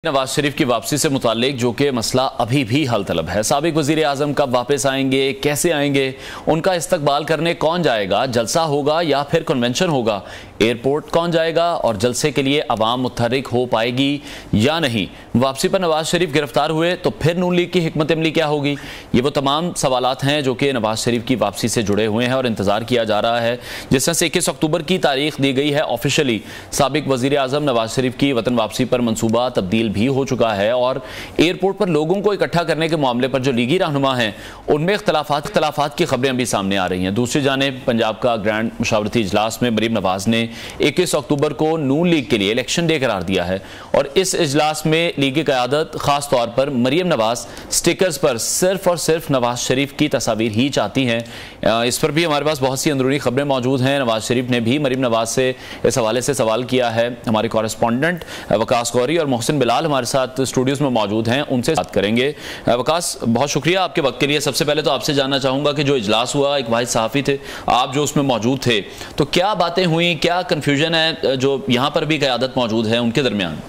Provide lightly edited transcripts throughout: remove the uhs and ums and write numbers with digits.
नवाज शरीफ की वापसी से मुतालिक जो कि मसला अभी भी हल तलब है। साबिक वजीर आजम कब वापस आएंगे, कैसे आएंगे, उनका इस्तकबाल करने कौन जाएगा, जलसा होगा या फिर कन्वेंशन होगा, एयरपोर्ट कौन जाएगा और जलसे के लिए अवाम मुतहरिक हो पाएगी या नहीं, वापसी पर नवाज शरीफ गिरफ्तार हुए तो फिर नून लीग की हिकमत अमली क्या होगी, ये वो तमाम सवालात हैं जो कि नवाज शरीफ की वापसी से जुड़े हुए हैं और इंतजार किया जा रहा है। जिस तरह से 21 अक्टूबर की तारीख दी गई है ऑफिशियली, साबिक वजीर आजम नवाज शरीफ की वतन वापसी पर मनसूबा तब्दील भी हो चुका है और एयरपोर्ट पर लोगों को इकट्ठा करने के मामले पर जो लीगी रहनुमा हैं उनमें इख्तलाफात की खबरें भी सामने आ रही हैं। दूसरी जानिब पंजाब का ग्रैंड मुशावरती इजलास में मरीम नवाज ने 21 अक्टूबर को नून लीग के लिए इलेक्शन डे करार दिया है और इस इजलास में लीगी क़यादत खास तौर पर मरीम नवाज स्टिकर्स पर सिर्फ और सिर्फ नवाज शरीफ की तस्वीर ही चाहती हैं। इस पर भी हमारे पास बहुत सी अंदरूनी खबरें मौजूद हैं। नवाज शरीफ ने भी मरीम नवाज से इस हवाले से सवाल किया है। हमारे कॉरेस्पॉन्डेंट वकास गौरी और मोहसिन बिलाल हमारे साथ स्टूडियोज में मौजूद हैं, उनसे बात करेंगे। वकास, बहुत शुक्रिया आपके वक्त के लिए। सबसे पहले तो आपसे जानना चाहूंगा कि जो इजलास हुआ, एक वाहिद सहाफ़ी थे आप जो उसमें मौजूद थे, तो क्या बातें हुई, क्या कन्फ्यूजन है जो यहाँ पर भी क़यादत मौजूद है उनके दरमियान?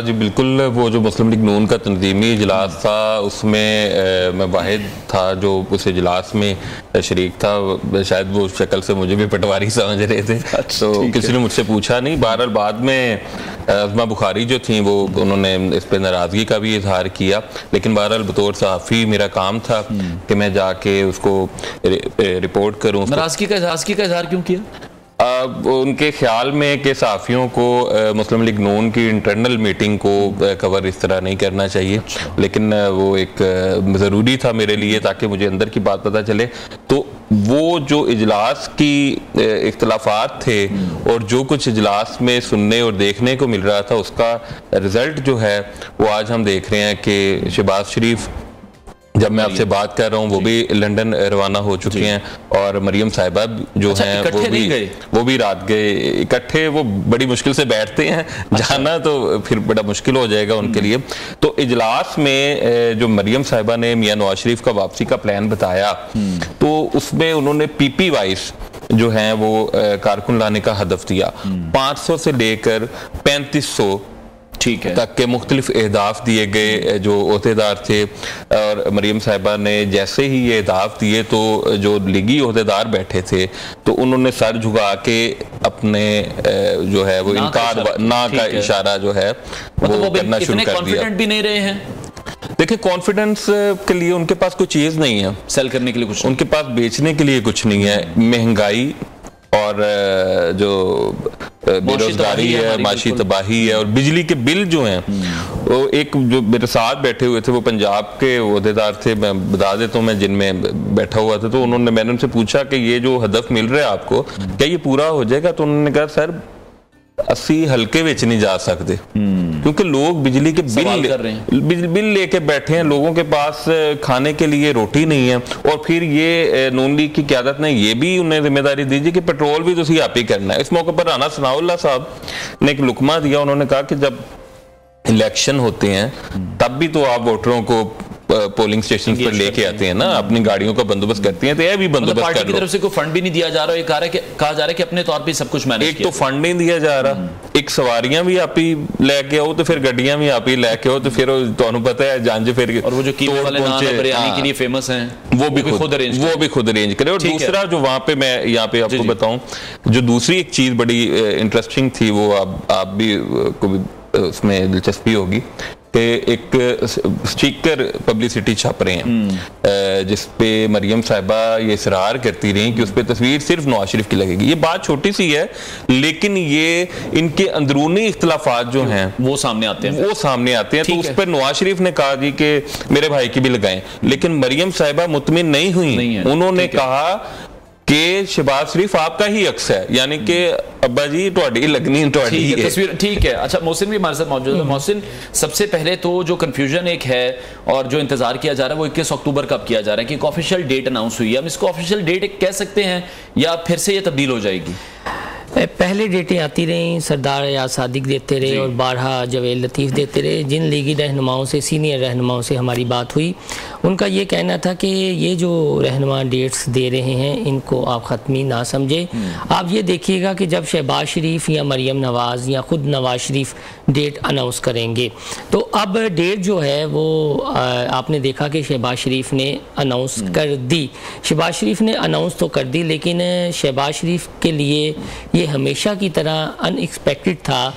जी बिल्कुल, वो जो मुस्लिम लीग नून का तंजीमी इजलास था उसमें मैं वाहिद था जो उस इजलास में शरीक था। शायद वो शक्ल से मुझे भी पटवारी समझ रहे थे, तो किसी ने मुझसे पूछा नहीं। बहरहाल बाद में अज़मा बुखारी जो थी वो उन्होंने इस पर नाराज़गी का भी इजहार किया, लेकिन बहरहाल बतौर सहाफ़ी मेरा काम था कि मैं जाके उसको रिपोर्ट करूँ। नाराज़गी का इजहार क्यों किया? उनके ख्याल में कि सहाफ़ियों को मुस्लिम लीग नून की इंटरनल मीटिंग को कवर इस तरह नहीं करना चाहिए, लेकिन वो एक ज़रूरी था मेरे लिए ताकि मुझे अंदर की बात पता चले। तो वो जो इजलास की इख्तलाफात थे और जो कुछ इजलास में सुनने और देखने को मिल रहा था उसका रिज़ल्ट जो है वो आज हम देख रहे हैं कि शहबाज शरीफ जब मैं आपसे बात कर रहा हूँ वो भी लंदन रवाना हो चुके हैं और मरियम साहिबा जो हैं वो भी रात गए इकट्ठे। वो बड़ी मुश्किल से बैठते हैं, जाना तो फिर बड़ा मुश्किल हो जाएगा उनके लिए। तो इजलास में जो मरियम साहिबा ने मियां नवाज शरीफ का वापसी का प्लान बताया तो उसमें उन्होंने पीपी वाइज जो हैं वो कारकुन लाने का हदफ दिया। 500 से लेकर 3500 ठीक है तक के मुख्तलिफ अहदाफ दिए गए जो ओहदेदार थे, और मरियम साहिबा ने जैसे ही ये अहदाफ दिए तो जो लीगी ओहदेदार बैठे थे तो उन्होंने सर झुका के अपने जो है वो इनकार ना का इशारा जो है वो करना शुरू कर दिया। कॉन्फिडेंट भी नहीं रहे हैं। देखिए, कॉन्फिडेंस के लिए उनके पास कोई चीज नहीं है, सेल करने के लिए कुछ, उनके पास बेचने के लिए कुछ नहीं है। महंगाई और जो बेरोजगारी है, माशी तबाही है और बिजली के बिल जो हैं वो एक जो मेरे साथ बैठे हुए थे वो पंजाब के ओहदेदार थे, मैं बता देता हूँ मैं जिनमें बैठा हुआ था। तो मैंने उनसे पूछा कि ये जो हदफ मिल रहा है आपको क्या ये पूरा हो जाएगा? तो उन्होंने कहा सर 80 हल्के बेच नहीं जा सकते क्योंकि लोग बिजली के बिल लेके बैठे हैं, लोगों के पास खाने के लिए रोटी नहीं है। और फिर ये नून लीग की क़यादत ने ये भी उन्हें जिम्मेदारी दी कि पेट्रोल भी तो आप ही करना है। इस मौके पर राना सनाउल्लाह साहब ने एक लुकमा दिया, उन्होंने कहा कि जब इलेक्शन होते हैं तब भी तो आप वोटरों को पोलिंग स्टेशन पर लेके आते हैं ना, अपनी गाड़ियों का बंदोबस्त करती हैं, तो यह भी बंदोबस्त पार्टी की तरफ से कोई फंड भी नहीं दिया जा रहा है, कहा जा रहा है कि अपने तौर पे सब कुछ मैनेज एक तो फंड नहीं दिया जा रहा, एक सवारियां भी आप ही लेके आओ तो फिर गड्डियां भी आप ही लेके आओ तो फिर तो पता है जांझ फिर। और वो जो कीमे वाले नान बिरयानी के लिए फेमस हैं वो भी खुद अरेंज करे। और दूसरा जो वहां पे मैं यहाँ पे आपको बताऊं, जो दूसरी एक चीज बड़ी इंटरेस्टिंग थी वो आप भी उसमें दिलचस्पी होगी कि एक स्टिकर पब्लिसिटी छप रहे हैं जिसपे मरियम साहिबा ये इसरार करती रही कि उस पर तस्वीर सिर्फ नवाज शरीफ की लगेगी। ये बात छोटी सी है लेकिन ये इनके अंदरूनी इख्तलाफात जो हैं वो सामने आते हैं। तो उस पर नवाज शरीफ ने कहा जी कि मेरे भाई की भी लगाएं, लेकिन मरियम साहिबा मुतमिन नहीं हुई। उन्होंने कहा कि शहबाज शरीफ आपका ही अक्स है, यानी कि अब्बा जी ਤੁਹਾਡੀ लगनी तस्वीर ठीक है। अच्छा, मोहसिन भी हमारे साथ मौजूद है। मोहसिन, सबसे पहले तो जो कंफ्यूजन एक है और जो इंतजार किया जा रहा है वो 21 अक्टूबर कब किया जा रहा है कि एक ऑफिशियल डेट अनाउंस हुई है, हम इसको ऑफिशियल डेट कह सकते हैं या फिर से ये तब्दील हो जाएगी? पहले डेटें आती रहीं, सरदार या सादिक देते रहे और बारहा जवेद लतीफ़ देते रहे। जिन लीगी रहनुमाओं से, सीनियर रहनुमाओं से हमारी बात हुई उनका ये कहना था कि ये जो रहनुमा डेट्स दे रहे हैं इनको आप ख़त्मी ना समझें। आप ये देखिएगा कि जब शहबाज शरीफ या मरियम नवाज़ या ख़ुद नवाज शरीफ डेट अनाउंस करेंगे तो अब डेट जो है वो आपने देखा कि शहबाज शरीफ ने अनाउंस कर दी। शहबाज शरीफ ने अनाउंस तो कर दी, लेकिन शहबाज शरीफ के लिए ये हमेशा की तरह अनएक्सपेक्टेड था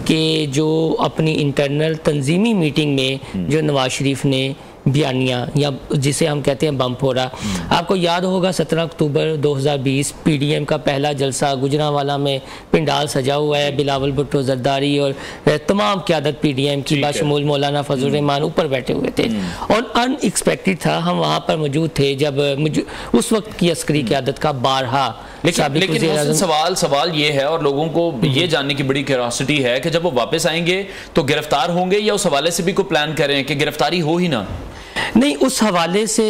कि जो अपनी इंटरनल तंजीमी मीटिंग में जो नवाज शरीफ ने बयानिया या जिसे हम कहते हैं बम फोड़ा, आपको याद होगा 17 अक्टूबर 2020 पीडीएम का पहला जलसा गुजरांवाला में पिंडाल सजा हुआ है, बिलावल भुट्टो जरदारी और तमाम क़यादत पीडीएम की बाशमूल मौलाना फजल रहमान ऊपर बैठे हुए थे और अनएक्सपेक्टेड था। हम वहाँ पर मौजूद थे जब उस वक्त की अस्करी क़यादत का बारहा। लेकिन सवाल ये है और लोगों को ये जानने की बड़ी क्यूरियोसिटी है कि जब वो वापस आएंगे तो गिरफ्तार होंगे या उस हवाले से भी कोई प्लान करें कि गिरफ्तारी हो ही ना? नहीं, उस हवाले से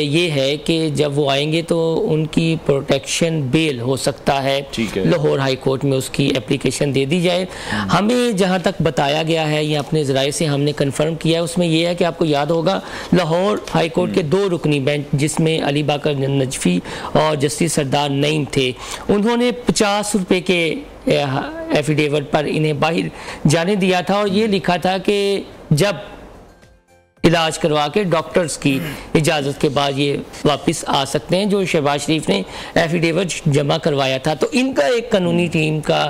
ये है कि जब वो आएंगे तो उनकी प्रोटेक्शन बेल हो सकता है, लाहौर हाई कोर्ट में उसकी एप्लीकेशन दे दी जाए। हमें जहाँ तक बताया गया है या अपने ज़राए से हमने कंफर्म किया है उसमें यह है कि आपको याद होगा लाहौर हाई कोर्ट के 2 रुकनी बेंच जिसमें अली बाकर नजफी और जस्टिस सरदार नईम थे, उन्होंने 50 रुपये के एफिडेविट पर इन्हें बाहर जाने दिया था और ये लिखा था कि जब इलाज करवा के डॉक्टर्स की इजाज़त के बाद ये वापस आ सकते हैं, जो शहबाज शरीफ ने एफिडेविट जमा करवाया था। तो इनका एक कानूनी टीम का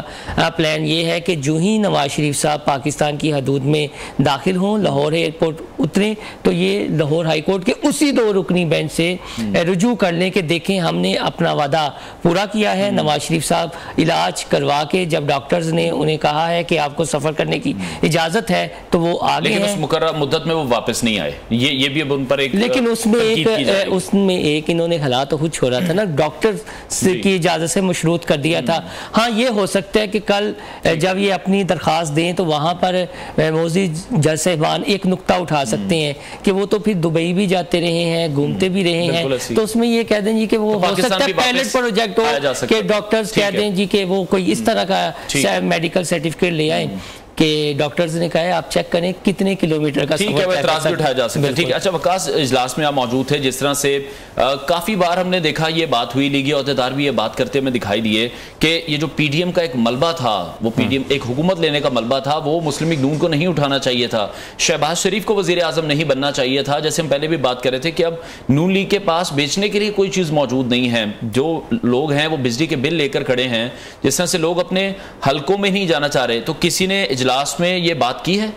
प्लान ये है कि जो ही नवाज शरीफ साहब पाकिस्तान की हदूद में दाखिल हों, लाहौर एयरपोर्ट उतरें, तो ये लाहौर हाई कोर्ट के उसी 2 रुकनी बेंच से रुजू कर लें कि देखें हमने अपना वादा पूरा किया है। नवाज शरीफ साहब इलाज करवा के जब डॉक्टर्स ने उन्हें कहा है कि आपको सफ़र करने की इजाज़त है तो वो आगे हैं, लेकिन उस मुकर्रर मुद्दत में वो वापस नहीं आए। ये भी अब उन पर एक, लेकिन उसमें एक इन्होंने हालात तो खुद छोड़ा था ना, डॉक्टर की इजाजत से मशरूत कर दिया था। हाँ, ये हो सकता है कि कल जब ये अपनी दरख्वास्त दें तो वहाँ पर मौजूद जज साहिबान एक नुक्ता उठा सकते हैं कि वो तो फिर दुबई भी जाते रहे हैं, घूमते भी रहे हैं, तो उसमें ये कह दें जी कि वो हो सकता है पायलट प्रोजेक्ट हो कि डॉक्टर्स कह दें जी कि वो कोई इस तरह का मेडिकल सर्टिफिकेट ले आए कि डॉक्टर्स ने कहा है आप चेक करें कितने किलोमीटर का ठीक है, वो इतराज भी उठाया जा सकता है। ठीक है, अच्छा वकास, इजलास में आप मौजूद थे, जिस तरह से काफ़ी बार हमने देखा ये बात हुई, लीगी अहदेदार भी ये बात करते हमें दिखाई दिए कि ये जो पीडीएम का एक मलबा था, वो पीडीएम एक हुकूमत लेने का मलबा था, वो मुस्लिम लीग नून को नहीं उठाना चाहिए था, शहबाज शरीफ को वज़ीर आज़म नहीं बनना चाहिए था। जैसे हम पहले भी बात कर रहे थे कि अब नून लीग के पास बेचने के लिए कोई चीज़ मौजूद नहीं है, जो लोग हैं वो बिजली के बिल लेकर खड़े हैं, जिस तरह से लोग अपने हलकों में नहीं जाना चाह रहे। तो किसी ने इजलास में ये बात की है?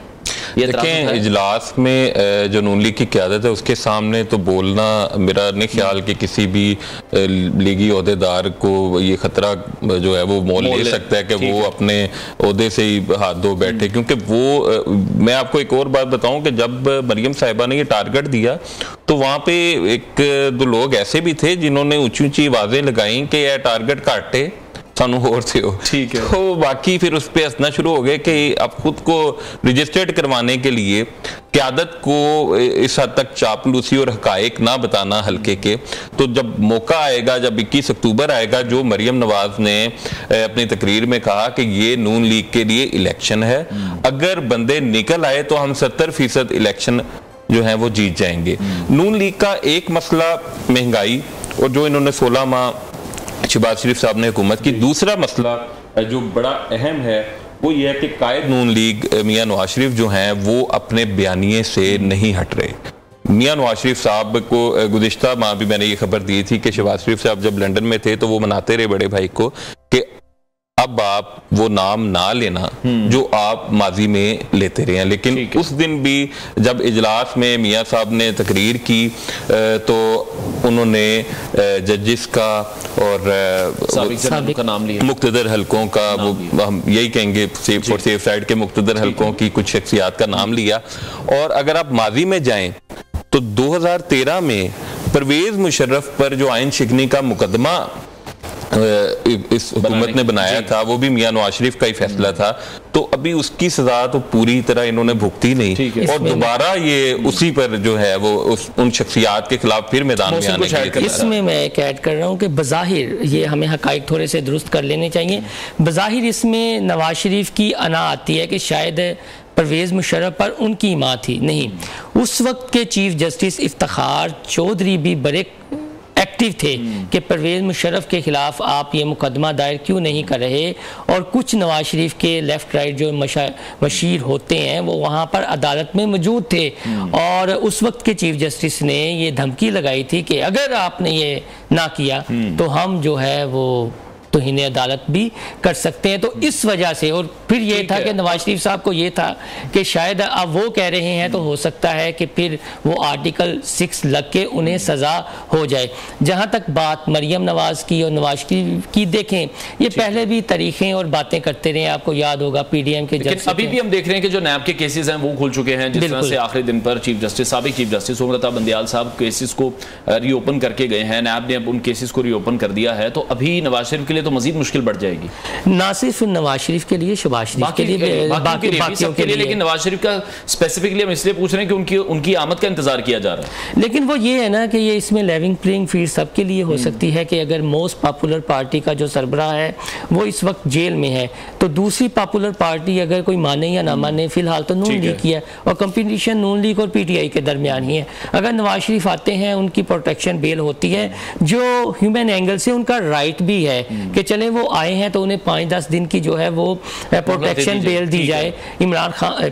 देखें, इजलास में जो नून लीग की क़यादत है उसके सामने तो बोलना मेरा नहीं ख्याल कि किसी भी लीगी ओहदेदार को ये खतरा जो है वो मोल ले सकता है कि वो अपने ओहदे से ही हाथ धो बैठे, क्योंकि वो मैं आपको एक और बात बताऊं कि जब मरियम साहिबा ने ये टारगेट दिया तो वहाँ पे 1-2 लोग ऐसे भी थे जिन्होंने ऊंची ऊंची आवाज़ें लगाई कि यह टारगेट काटे सानू होर से हो। ठीक है, तो बाकी फिर उस पर हंसना शुरू हो गए कि आप खुद को रजिस्टर्ड करवाने के लिए क़यादत को इस हद तक चापलूसी और हकायक ना बताना हल्के के, तो जब मौका आएगा, जब 21 अक्टूबर आएगा, जो मरियम नवाज ने अपनी तकरीर में कहा कि ये नून लीग के लिए इलेक्शन है, अगर बंदे निकल आए तो हम 70% इलेक्शन जो है वो जीत जाएंगे। नून लीग का एक मसला महंगाई और जो इन्होंने 16 माह शहबाज शरीफ साहब ने हुकूमत की, दूसरा मसला जो बड़ा अहम है वो ये है कि कायद नून लीग मियां नवाज शरीफ जो हैं वो अपने बयानिए से नहीं हट रहे। मियां नवाज शरीफ साहब को गुज़िश्ता माह भी मैंने ये खबर दी थी कि शहबाज शरीफ साहब जब लंदन में थे तो वो मनाते रहे बड़े भाई को कि अब आप वो नाम ना लेना जो आप माजी में लेते रहे हैं। लेकिन उस दिन भी जब इजलास में मियां साहब ने तकरीर की तो उन्होंने जजिस का और का नाम लिया, मुक्तदर हलकों का, वो हम यही कहेंगे सेफ और सेफ साइड के मुक्तदर हलकों की कुछ शख्सियात का नाम लिया। और अगर आप माजी में जाएं तो 2013 में परवेज मुशर्रफ पर जो आइन शिकनी का मुकदमा इस हुकूमत ने बनाया था वो भी मियां नवाज शरीफ का ही फैसला था, तो अभी उसकी सजा तो पूरी तरह इन्होंने भुगती नहीं और दोबारा ये उसी पर जो है वो उन शख्सियात के खिलाफ फिर मैदान में आने के लिए। इसमें मैं एक ऐड कर रहा हूँ कि बज़ाहिर ये हमें हकाइक थोड़े से दुरुस्त कर लेने चाहिए। बज़ाहिर इसमें नवाज शरीफ की अना आती है कि शायद परवेज़ मुशर्रफ पर उनकी माँ थी, नहीं, उस वक्त के चीफ जस्टिस इफ्तिखार चौधरी भी बड़े एक्टिव थे कि परवेज़ मुशर्रफ के खिलाफ आप ये मुकदमा दायर क्यों नहीं कर रहे, और कुछ नवाज शरीफ के लेफ़्ट राइट जो मशीर होते हैं वो वहाँ पर अदालत में मौजूद थे, और उस वक्त के चीफ जस्टिस ने ये धमकी लगाई थी कि अगर आपने ये ना किया तो हम जो है वो तौहीन अदालत भी कर सकते हैं। तो इस वजह से, और फिर ये था कि नवाज शरीफ साहब को ये था कि शायद अब वो कह रहे हैं तो हो सकता है कि फिर वो आर्टिकल 6 लग के उन्हें सज़ा हो जाए। जहाँ तक बात मरियम नवाज़ की और नवाज शरीफ की, देखें ये पहले भी तरीक़ें और बातें करते रहे, आपको याद होगा PDM के जज, अभी भी हम देख रहे हैं कि जो नैब के केसेस हैं वो खुल चुके हैं, जिस तरह से आखिरी दिन पर साबिक चीफ जस्टिस उमर अता बंदियाल साहब केसेस को रीओपन करके गए हैं, नैब ने अब उन केसेस को रीओपन कर दिया है, तो अभी नवाज शरीफ के लिए तो मजीद मुश्किल बढ़ जाएगी, ना सिर्फ नवाज शरीफ के लिए, शहबाज शरीफ के लिए, बाकियों के लिए। लेकिन नवाज शरीफ का स्पेसिफिकली हम इसलिए पूछ रहे हैं कि उनकी आमद का इंतजार किया जा रहा है। लेकिन वो ये है ना कि ये इसमें लेवलिंग प्लेइंग फील्ड सबके लिए हो सकती है कि अगर मोस्ट पॉपुलर पार्टी का जो सरबराह है वो इस वक्त जेल में है, तो दूसरी पॉपुलर पार्टी अगर कोई माने या ना माने, फिलहाल तो नून लीग की है और कंपटीशन नून लीग और PTI के दरमियान ही है। अगर नवाज शरीफ आते हैं, उनकी प्रोटेक्शन बेल होती है, जो ह्यूमन एंगल से उनका राइट भी है कि चले वो आए हैं तो उन्हें 5-10 दिन की जो है वो प्रोटेक्शन बेल दी जाए। इमरान खान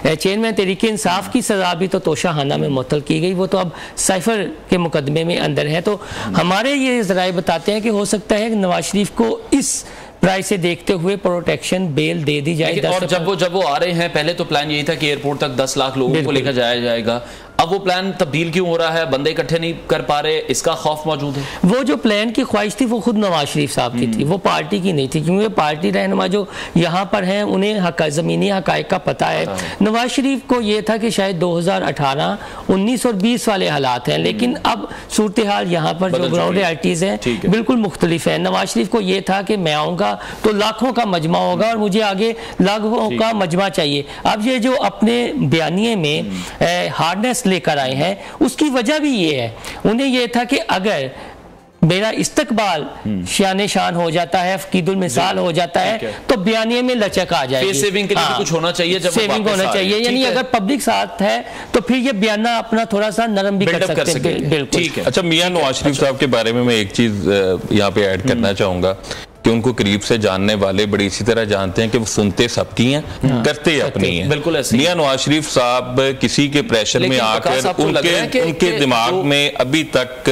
चेयरमैन तहरीक इंसाफ की सज़ा भी तो तोशाखाना में मुअत्तल की गई, वो तो अब साइफर के मुकदमे में अंदर है। तो हमारे ये ज़राए बताते हैं कि हो सकता है कि नवाज शरीफ को इस प्राइस से देखते हुए प्रोटेक्शन बेल दे दी जाए। और जब वो आ रहे हैं, पहले तो प्लान यही था कि एयरपोर्ट तक 10 लाख लोगों को लेकर जाया जाएगा, अब वो प्लान तब्दील क्यों हो रहा है? बंदे इकट्ठे नहीं कर पा रहे, इसका खौफ मौजूद है। वो जो प्लान की ख्वाहिश थी वो खुद नवाज शरीफ साहब की थी, वो पार्टी की नहीं थी, क्योंकि पार्टी रहनुमा जो यहाँ पर हैं उन्हें ज़मीनी हकायक का पता है। नवाज शरीफ को ये था कि शायद 2018, 19 और 20 वाले हालात हैं, लेकिन अब सूरत हाल यहाँ पर जो ग्राउंड रियलिटीज़ हैं बिल्कुल मुख्तलिफ है। नवाज शरीफ को ये था कि मैं आऊँगा तो लाखों का मजमा होगा और मुझे आगे लाखों का मजमा चाहिए। अब ये जो अपने बयानिए में हार्डनेस लेकर आए हैं, उसकी वजह भी ये है, उन्हें यह था कि अगर मेरा इस्तकबाल शान शान हो जाता है, फकीदुल मिसाल हो जाता है, तो बयानिए में लचक आ जाएगी। सेविंग के लिए भी कुछ होना चाहिए, जब सेविंग होना चाहिए, यानी अगर पब्लिक साथ है तो फिर ये बयाना अपना थोड़ा सा नरम भी कर सकते हैं। बिल्कुल ठीक है। अच्छा, मियां नवाज शरीफ साहब के बारे में मैं एक चीज यहाँ पे ऐड करना चाहूंगा कि उनको करीब से जानने वाले बड़ी इसी तरह जानते हैं कि वो सुनते सबकी हैं, करते अपनी हैं। बिल्कुल ऐसे। मियां नवाज शरीफ साहब किसी के प्रेशर में आकर उनके दिमाग में अभी तक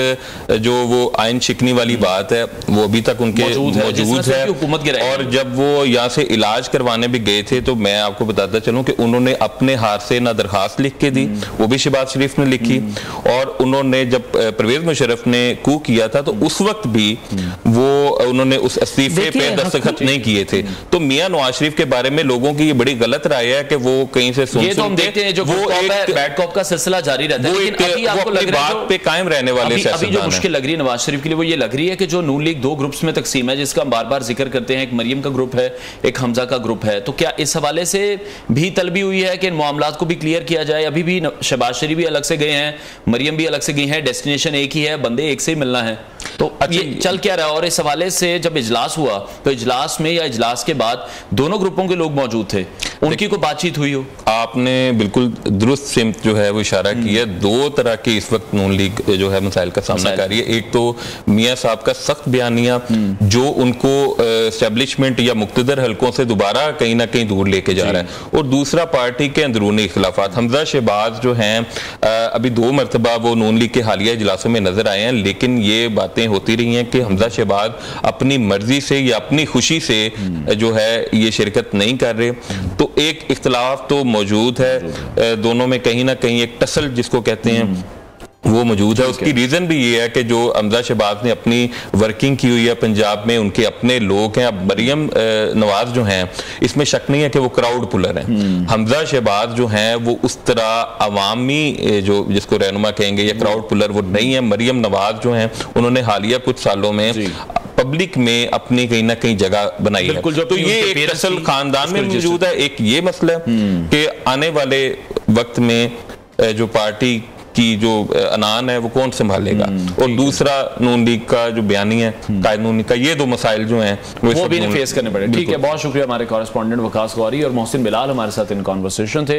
जो वो आयन शिकनी वाली बात है वो अभी तक उनके मौजूद है। और जब वो यहाँ से इलाज करवाने भी गए थे तो मैं आपको बताता चलूं कि उन्होंने अपने हाथ से ना दरखास्त लिख के दी, वो भी शहबाज शरीफ ने लिखी, और उन्होंने जब परवेज मुशर्रफ ने कू किया था तो उस वक्त भी वो उन्होंने उस पे दस्तखत नहीं किए थे। तो मियां नवाज शरीफ के बारे में लोगों की ये बड़ी गलत राय है कि वो कहीं से सुन तो हम देखते हैं जो वो एक बैड कॉप का सिलसिला जारी रहता है, लेकिन अभी आपको लग रहा है बात पे कायम रहने वाले अभी जो मुश्किल लग रही है नवाज शरीफ के लिए वो ये लग रही है कि जो नून लीग 2 ग्रुप्स में तकसीम है, जिसका हम बार-बार जिक्र करते हैं, एक मरियम का ग्रुप है, एक हमजा का ग्रुप है, तो क्या इस हवाले से भी तलबी हुई है कि इन मामलात को भी क्लियर किया जाए? अभी भी शहबाज शरीफ भी अलग से गए हैं, मरियम भी अलग से गई हैं, डेस्टिनेशन एक ही है, बंदे एक से ही मिलना है, तो ये चल क्या रहा है? और इस हवाले से जब इजलास हुआ तो इजलास में या इजलास के बाद दोनों ग्रुपों के लोग मौजूद थे, उनकी कोई बातचीत हुई हो? आपने बिल्कुल दुरुस्त सिमत जो है वो इशारा किया। 2 तरह की इस वक्त नून लीग जो है मसाइल का सामना कर रही है। एक तो मियां साहब का सख्त बयानिया जो उनको एस्टेब्लिशमेंट या मुक्तदर हलकों से दोबारा कहीं ना कहीं दूर लेके जा रहा है, और दूसरा पार्टी के अंदरूनी इख्लाफात। हमजा शहबाज जो हैं अभी 2 मरतबा वो नून लीग के हालिया इजलासों में नजर आए हैं, लेकिन ये बातें होती रही हैं कि हमजा शहबाज अपनी मर्जी से या अपनी खुशी से जो है ये शिरकत नहीं कर रहे। तो एक इख्तिलाफ तो मौजूद है, दोनों में कहीं ना कहीं एक टसल जिसको कहते हैं वो मौजूद है। उसकी रीजन भी ये है कि जो हमजा शहबाज ने अपनी वर्किंग की हुई है पंजाब में, उनके अपने लोग हैं। अब मरियम नवाज जो हैं इसमें शक नहीं है कि वो क्राउड पुलर हैं। हमजा शहबाज जो हैं वो उस तरह अवामी जो जिसको रहनुमा कहेंगे या क्राउड पुलर वो नहीं है। मरियम नवाज जो हैं उन्होंने हालिया कुछ सालों में पब्लिक में अपनी कहीं ना कहीं जगह बनाई है। तो ये एक असल खानदान में मौजूद है। एक ये मसला है कि आने वाले वक्त में जो पार्टी की जो अनान है वो कौन संभालेगा, और दूसरा नून लीग का जो बयानी है कायद नून लीग का, ये दो मसाइल जो हैं वो भी फेस करने पड़े। ठीक है, बहुत शुक्रिया। हमारे कॉरेस्पॉन्डेंट वकास गौरी और मोहसिन बिलाल हमारे साथ इन कॉन्वर्सेशन थे।